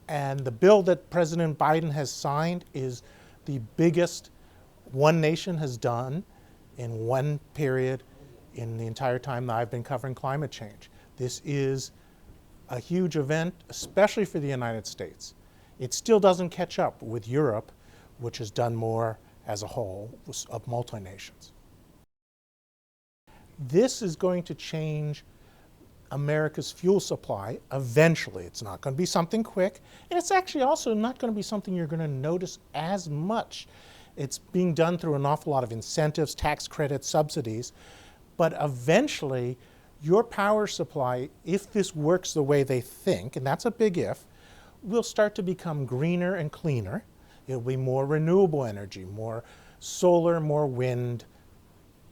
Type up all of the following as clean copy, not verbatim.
And the bill that President Biden has signed is the biggest one nation has done in one period in the entire time that I've been covering climate change. This is a huge event, especially for the United States. It still doesn't catch up with Europe, which has done more as a whole of multi-nations. This is going to change America's fuel supply eventually. It's not going to be something quick, and it's actually also not going to be something you're going to notice as much. It's being done through an awful lot of incentives, tax credits, subsidies, but eventually your power supply, if this works the way they think, and that's a big if, will start to become greener and cleaner. It'll be more renewable energy, more solar, more wind,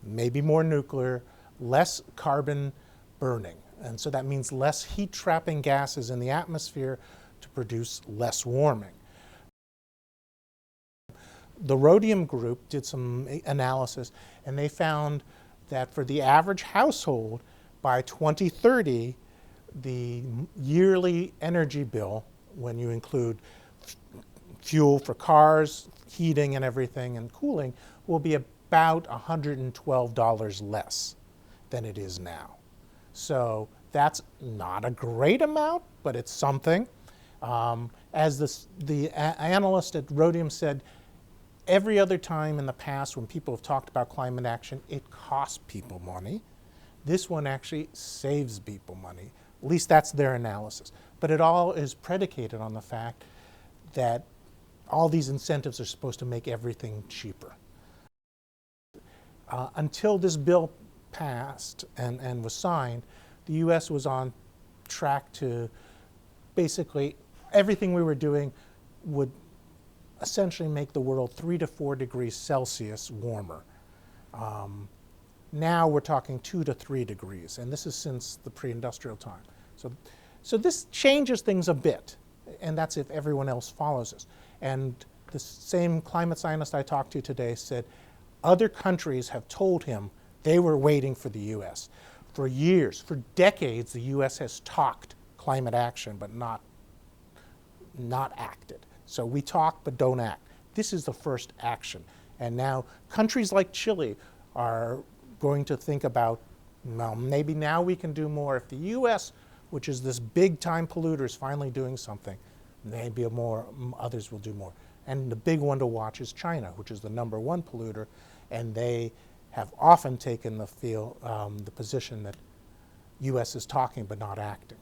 maybe more nuclear, less carbon burning. And so that means less heat trapping gases in the atmosphere to produce less warming. The Rhodium Group did some analysis, and they found that for the average household, by 2030, the yearly energy bill, when you include fuel for cars, heating and everything, and cooling, will be about $112 less than it is now. So that's not a great amount, but it's something. As the analyst at Rhodium said, every other time in the past when people have talked about climate action, it costs people money. This one actually saves people money. At least that's their analysis. But it all is predicated on the fact that all these incentives are supposed to make everything cheaper. Until this bill passed and was signed, the U.S. was on track to basically everything we were doing would essentially make the world 3 to 4 degrees Celsius warmer. Now we're talking 2 to 3 degrees, and this is since the pre-industrial time. So this changes things a bit, and that's if everyone else follows us. And the same climate scientist I talked to today said other countries have told him they were waiting for the U.S. For years, for decades, the U.S. has talked climate action but not acted. So we talk but don't act. This is the first action. And now countries like Chile are going to think about, well, maybe now we can do more. If the U.S., which is this big time polluter, is finally doing something, maybe others will do more. And the big one to watch is China, which is the #1 polluter, and they have often taken the position that U.S. is talking but not acting.